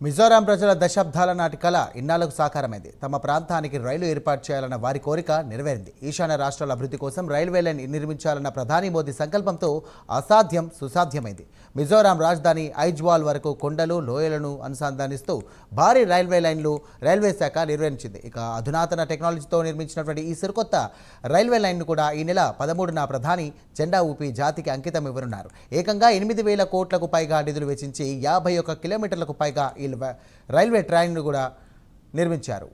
మిజోరాం ప్రజల దశాబ్దాల నాటి కళ ఇన్నాళ్లకు సాకారమైంది. తమ ప్రాంతానికి రైలు ఏర్పాటు చేయాలన్న వారి కోరిక నెరవేరింది. ఈశాన్య రాష్ట్రాల అభివృద్ధి కోసం రైల్వే లైన్ నిర్మించాలన్న ప్రధాని మోదీ సంకల్పంతో అసాధ్యం సుసాధ్యమైంది. మిజోరాం రాజధాని ఐజ్వాల్ వరకు కొండలు, లోయలను అనుసంధానిస్తూ భారీ రైల్వే లైన్లు రైల్వే శాఖ నిర్వహించింది. ఇక అధునాతన టెక్నాలజీతో నిర్మించినటువంటి ఈ సరికొత్త రైల్వే లైన్ను కూడా ఈ నెల 13న ప్రధాని జెండా ఊపి జాతికి అంకితం ఇవ్వనున్నారు. ఏకంగా 8,000 కోట్లకు పైగా నిధులు వెచ్చించి 51 కిలోమీటర్లకు పైగా ఈ రైల్వే ట్రైన్ను కూడా నిర్మించారు.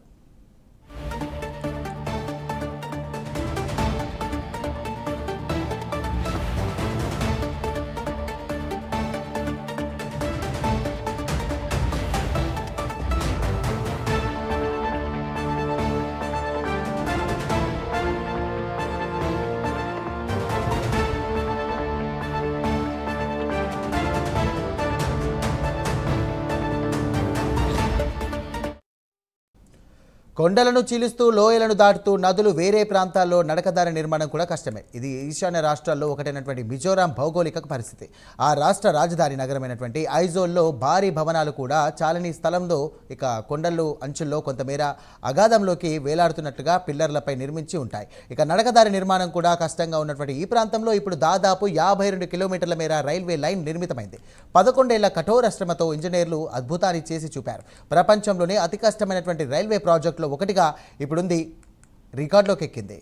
కొండలను చీలుస్తూ లోయలను దాటుతూ నదులు వేరే ప్రాంతాల్లో నడకదారి నిర్మాణం కూడా కష్టమే. ఇది ఈశాన్య రాష్ట్రాల్లో ఒకటైనటువంటి మిజోరాం భౌగోళిక పరిస్థితి. ఆ రాష్ట్ర రాజధాని నగరమైనటువంటి ఐజోల్లో భారీ భవనాలు కూడా చాలని స్థలంలో ఇక కొండలు అంచుల్లో కొంతమేర అగాధంలోకి వేలాడుతున్నట్టుగా పిల్లర్లపై నిర్మించి ఉంటాయి. ఇక నడకదారి నిర్మాణం కూడా కష్టంగా ఉన్నటువంటి ఈ ప్రాంతంలో ఇప్పుడు దాదాపు 52 కిలోమీటర్ల మేర రైల్వే లైన్ నిర్మితమైంది. 11 ఏళ్ల కఠోర శ్రమతో ఇంజనీర్లు అద్భుతాన్ని చేసి చూపారు. ప్రపంచంలోనే అతి కష్టమైనటువంటి రైల్వే ప్రాజెక్టులో ఒకటిగా ఇప్పుడుంది, రికార్డులోకి ఎక్కింది.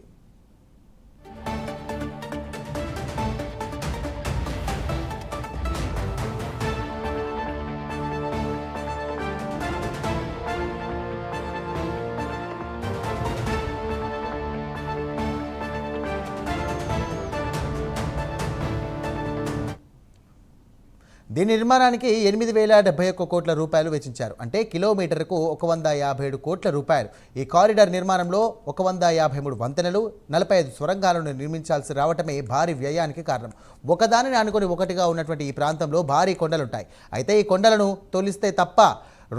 దీని నిర్మాణానికి 8,071 కోట్ల రూపాయలు వెచ్చించారు. అంటే కిలోమీటర్కు 157 కోట్ల రూపాయలు. ఈ కారిడార్ నిర్మాణంలో 153 వంతెనలు, 45 సొరంగాలను నిర్మించాల్సి రావటమే భారీ వ్యయానికి కారణం. ఒకదానిని ఆనుకొని ఒకటిగా ఉన్నటువంటి ఈ ప్రాంతంలో భారీ కొండలుంటాయి. అయితే ఈ కొండలను తొలిస్తే తప్ప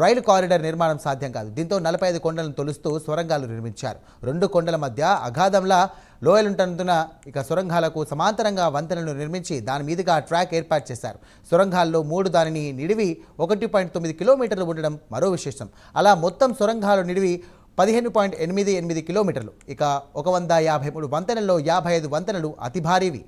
రైలు కారిడార్ నిర్మాణం సాధ్యం కాదు. దీంతో 45 కొండలను తొలుస్తూ సొరంగాలు నిర్మించారు. 2 కొండల మధ్య అగాధంలా లోయలుంటున్న ఇక సొరంగాలకు సమాంతరంగా వంతెనలను నిర్మించి దాని మీదుగా ట్రాక్ ఏర్పాటు చేశారు. సొరంగాల్లో 3 దానిని నిడివి 1.9 కిలోమీటర్లు ఉండడం మరో విశేషం. అలా మొత్తం సొరంగాలు నిడివి 15.88 కిలోమీటర్లు. ఇక 153 వంతెనల్లో 55 వంతెనలు అతి భారీవి.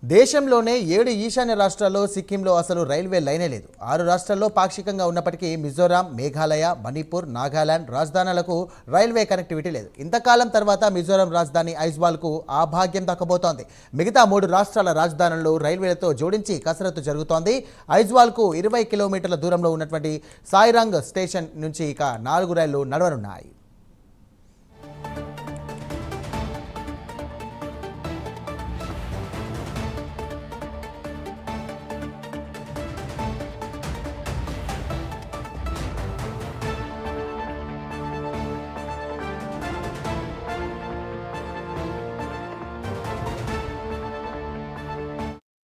దేశంలోనే 7 ఈశాన్య రాష్ట్రాల్లో సిక్కింలో అసలు రైల్వే లైనే లేదు. 6 రాష్ట్రాల్లో పాక్షికంగా ఉన్నప్పటికీ మిజోరాం, మేఘాలయ, మణిపూర్, నాగాలాండ్ రాజధానులకు రైల్వే కనెక్టివిటీ లేదు. ఇంతకాలం తర్వాత మిజోరాం రాజధాని ఐజ్వాల్కు ఆ భాగ్యం దక్కబోతోంది. మిగతా 3 రాష్ట్రాల రాజధానులు రైల్వేలతో జోడించి కసరత్తు జరుగుతోంది. ఐజ్వాల్కు 20 కిలోమీటర్ల దూరంలో ఉన్నటువంటి సాయిరాంగ్ స్టేషన్ నుంచి ఇక 4 రైళ్లు నడవనున్నాయి.